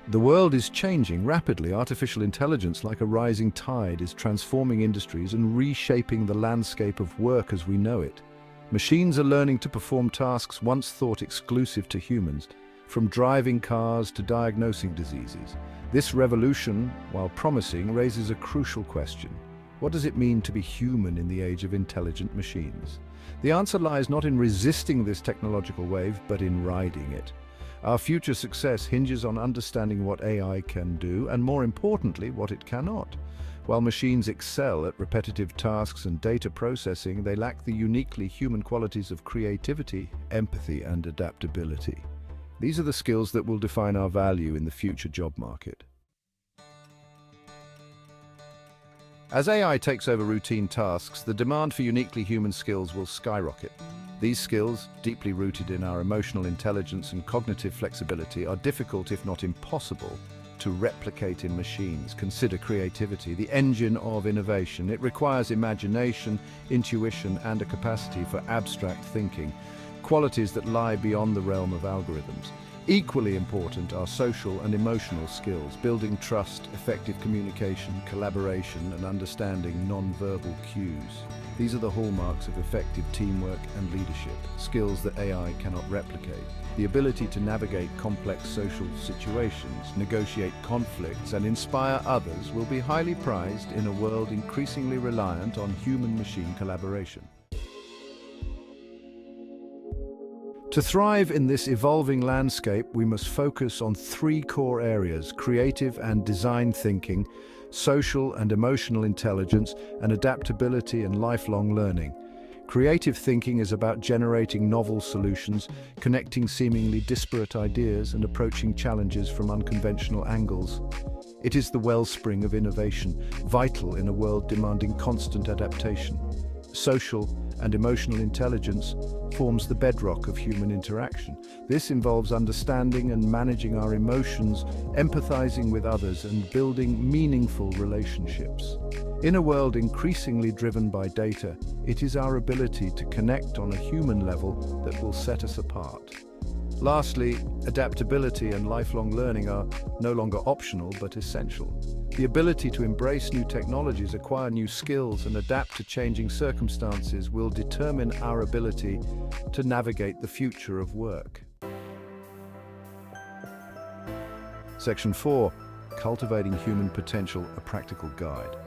The world is changing rapidly. Artificial intelligence, like a rising tide, is transforming industries and reshaping the landscape of work as we know it. Machines are learning to perform tasks once thought exclusive to humans, from driving cars to diagnosing diseases. This revolution, while promising, raises a crucial question. What does it mean to be human in the age of intelligent machines? The answer lies not in resisting this technological wave, but in riding it. Our future success hinges on understanding what AI can do, and more importantly, what it cannot. While machines excel at repetitive tasks and data processing, they lack the uniquely human qualities of creativity, empathy, and adaptability. These are the skills that will define our value in the future job market. As AI takes over routine tasks, the demand for uniquely human skills will skyrocket. These skills, deeply rooted in our emotional intelligence and cognitive flexibility, are difficult, if not impossible, to replicate in machines. Consider creativity, the engine of innovation. It requires imagination, intuition, and a capacity for abstract thinking, qualities that lie beyond the realm of algorithms. Equally important are social and emotional skills, building trust, effective communication, collaboration, and understanding non-verbal cues. These are the hallmarks of effective teamwork and leadership, skills that AI cannot replicate. The ability to navigate complex social situations, negotiate conflicts, and inspire others will be highly prized in a world increasingly reliant on human-machine collaboration. To thrive in this evolving landscape, we must focus on three core areas: creative and design thinking, social and emotional intelligence, and adaptability and lifelong learning. Creative thinking is about generating novel solutions, connecting seemingly disparate ideas, and approaching challenges from unconventional angles. It is the wellspring of innovation, vital in a world demanding constant adaptation. Social and emotional intelligence forms the bedrock of human interaction. This involves understanding and managing our emotions, empathizing with others, and building meaningful relationships. In a world increasingly driven by data, it is our ability to connect on a human level that will set us apart. Lastly, adaptability and lifelong learning are no longer optional but essential. The ability to embrace new technologies, acquire new skills, and adapt to changing circumstances will determine our ability to navigate the future of work. Section 4. Cultivating Human Potential, a Practical Guide.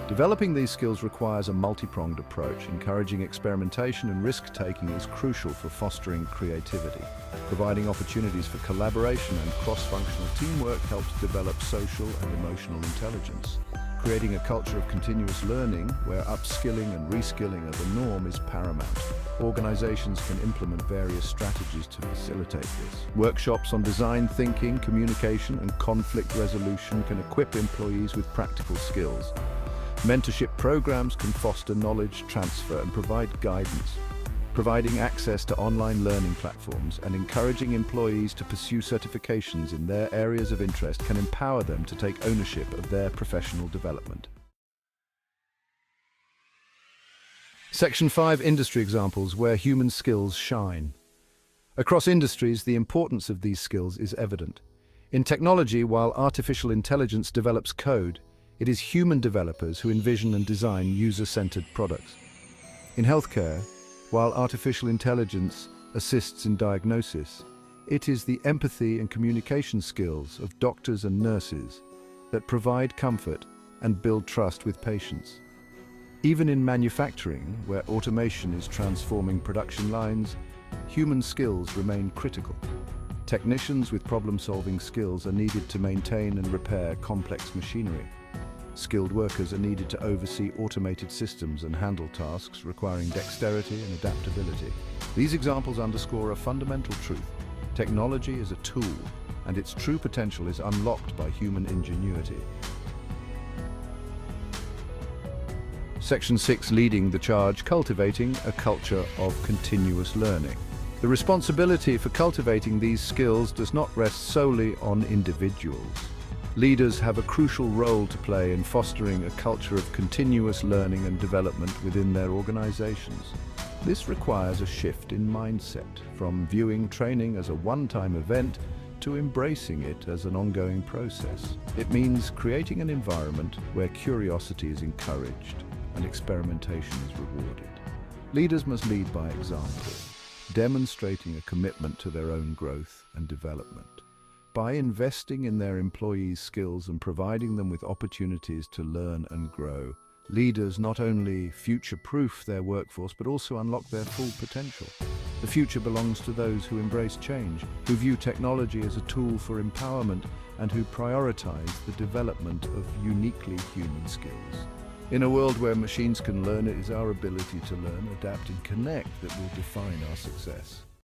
Developing these skills requires a multi-pronged approach. Encouraging experimentation and risk-taking is crucial for fostering creativity. Providing opportunities for collaboration and cross-functional teamwork helps develop social and emotional intelligence. Creating a culture of continuous learning, where upskilling and reskilling are the norm, is paramount. Organizations can implement various strategies to facilitate this. Workshops on design thinking, communication, and conflict resolution can equip employees with practical skills. Mentorship programs can foster knowledge transfer and provide guidance. Providing access to online learning platforms and encouraging employees to pursue certifications in their areas of interest can empower them to take ownership of their professional development. Section 5. Industry examples where human skills shine. Across industries, the importance of these skills is evident. In technology, while artificial intelligence develops code, it is human developers who envision and design user-centered products. In healthcare, while artificial intelligence assists in diagnosis, it is the empathy and communication skills of doctors and nurses that provide comfort and build trust with patients. Even in manufacturing, where automation is transforming production lines, human skills remain critical. Technicians with problem-solving skills are needed to maintain and repair complex machinery. Skilled workers are needed to oversee automated systems and handle tasks requiring dexterity and adaptability. These examples underscore a fundamental truth. Technology is a tool, and its true potential is unlocked by human ingenuity. Section 6. Leading the charge, cultivating a culture of continuous learning. The responsibility for cultivating these skills does not rest solely on individuals. Leaders have a crucial role to play in fostering a culture of continuous learning and development within their organizations. This requires a shift in mindset, from viewing training as a one-time event to embracing it as an ongoing process. It means creating an environment where curiosity is encouraged and experimentation is rewarded. Leaders must lead by example, demonstrating a commitment to their own growth and development. By investing in their employees' skills and providing them with opportunities to learn and grow, leaders not only future-proof their workforce but also unlock their full potential. The future belongs to those who embrace change, who view technology as a tool for empowerment, and who prioritize the development of uniquely human skills. In a world where machines can learn, it is our ability to learn, adapt, and connect that will define our success.